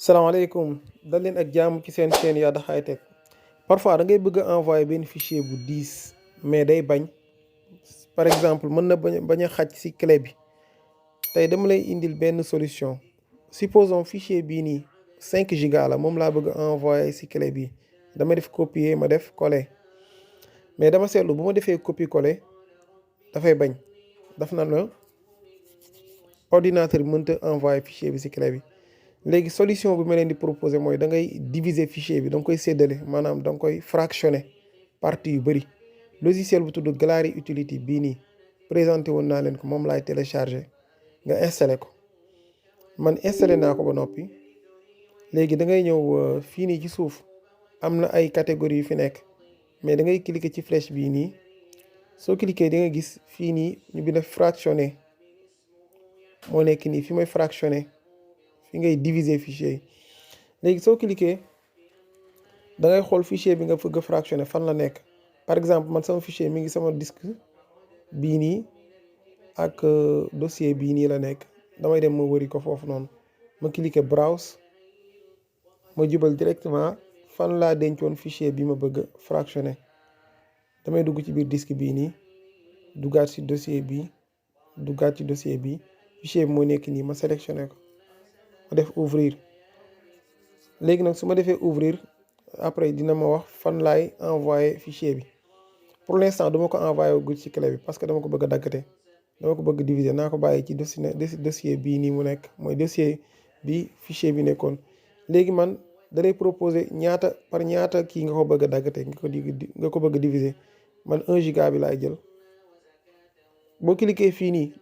salaamaaleykum dal leen ak jàmm ci seen chaîne Yada High Tech. Parfois da ngay bëgg a envoyer benn fichier bu diis mais day bañ. Par exemple mën na bañ a xaj ci clé bi. tey dama lay indil benn solution. Supposons fichier bii nii 5 giga la moom laa bëgg a envoyer ci clé bi. dama def copier ma def coller mais dama seetlu bu ma defee copier coller dafay bañ. daf na la ordinateur bi mënta envoyer fichier bi ci clé bi. léegi solution bi ma leen di proposer mooy da ngay diviser fichier bi da nga koy séddale maanaam da nga koy fractionner partie yu bëri. logiciel bu tudd Galari Utility bii nii présenté woon naa leen ko moom laay télécharger nga installé ko. man installé naa ko ba noppi léegi da ngay ñëw fii nii ci suuf am na ay catégories yu fi nekk mais da ngay cliquer ci flèche bii nii soo cliquer di nga gis fii nii ñu bind fractionner moo nekk nii fi may fractionner fi ngay diviser fichier yi. léegi soo cliquer da ngay xool fichier bi nga bëgg a fractionner fan la nekk. par exemple man sama fichier mi ngi sama disque bii nii ak dossier bii nii la nekk. damay dem ma wëri ko foofu noonu ma cliquer browse ma jubal directement fan laa dencoon fichier bi ma bëgg fractionner. damay dugg ci biir disque bii nii duggaat ci dossier bii duggaat ci dossier bii fichier bi moo nekk nii ma sélectionné ko ma def ouvrir. léegi nag su ma defee ouvrir après dina ma wax fan laay envoyer fichier bi. pour l'instant duma ko envoyer gu ci clé bi parce que dama ko bëgg a daggate dama ko bëgg diviser naa ko bàyyi ci dossier bii nii mu nekk mooy dossier bi fichier bi nekkoon. léegi man da lay proposer ñaata par ñaata kii nga ko bëgg a daggate nga ko bëgg a diviser. man 1 giga bi laay jël. boo cliquer fii nii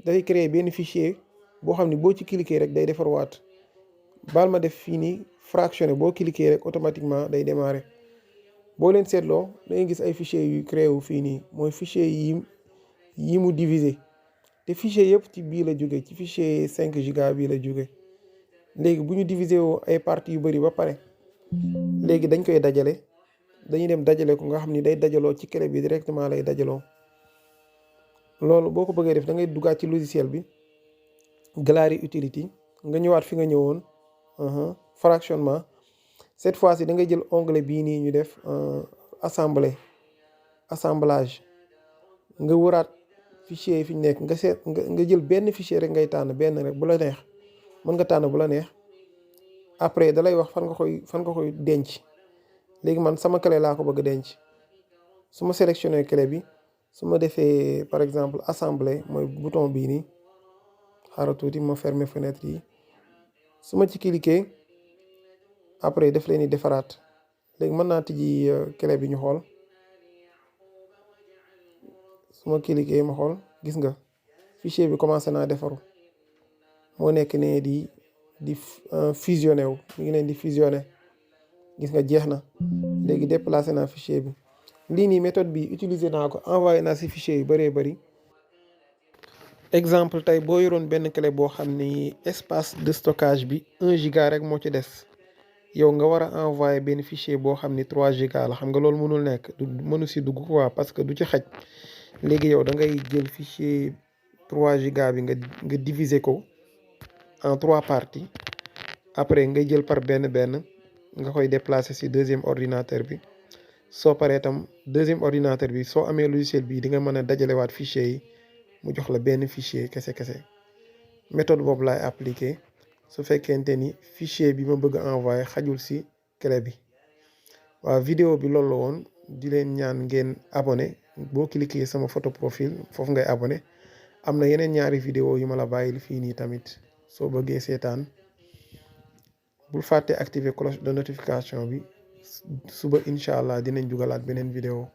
day créer benn fichier boo xam ne boo ci cliquer rek day defar waat. baal ma def fii nii fractionner boo cliquer rek automatiquement day démarrer. boo leen seetloo da ngay gis ay fichiers yu créé wu fii nii mooy fichier yi mu diviser te fichier yëpp ci bii la jóge ci fichier 5 giga bii la jóge. léegi bu ñu diviser woo ay parties yu bëri ba pare léegi dañ koy dajale dañuy dem dajale ko nga xam ni day dajaloo ci clé bi directement lay dajaloo. loolu boo ko bëggee def da ngay duggaat ci logiciel bi Galari Utility nga ñëwaat fi nga ñëwoon fractionnement. cette fois-ci da ngay jël onglet bii nii ñu def assemblage nga wëraat fichier yi fi ñu nekk nga jël benn fichier rek ngay tànn benn rek bu la neex mën nga tànn bu la neex. après da lay wax fan nga koy denc. léegi man sama clé laa ko bëgg a denc su ma sélectionné clé bi su ma defee par exemple assembler mooy bouton bii nii xaaral tuuti ma fermer fenêtre yi su ma ci cliquer après def leen ni defaraat. léegi mën naa tijji clé bi ñu xool su ma cliquer ma xool gis nga fichier bi commencé naa defaru moo nekk ne di fusionné wu mi ngi leen di fusionné gis nga jeex na. léegi déplacé naa fichier bi. lii nii méthode bi utiliser naa ko envoyé naa si fichier yu bëree bëri. exemple tey boo yoroon benn clé boo xam ni espace de stockage bi 1 giga rek moo ci des. yow nga war a envoyer benn fichier boo xam ni 3 giga la xam nga loolu mënul nekk mënu si dugg quoi parce que du ci xaj. léegi yow da ngay jël fichier 3 giga bi nga diviser ko en 3 parties. après ngay jël par benn nga koy déplacer si deuxième ordinateur bi. soo paree tam deuxième ordinateur bi soo amee logiciel bi di nga mën a dajalewaat fichier yi mu jox la benn fichier kese. méthode boobu laay appliquer su fekkente ni fichier bi ma bëgg a envoyer xajul ci clé bi. waaw vidéo bi loolu la woon di leen ñaan ngeen abonné boo cliquer sama photo profil foofu ngay abonné. am na yeneen ñaari vidéo yu ma la bàyyil fii nii tamit soo bëggee seetaan bul fàtte activer cloche de notification bi suba incha allah dinañ dugalaat beneen vidéo.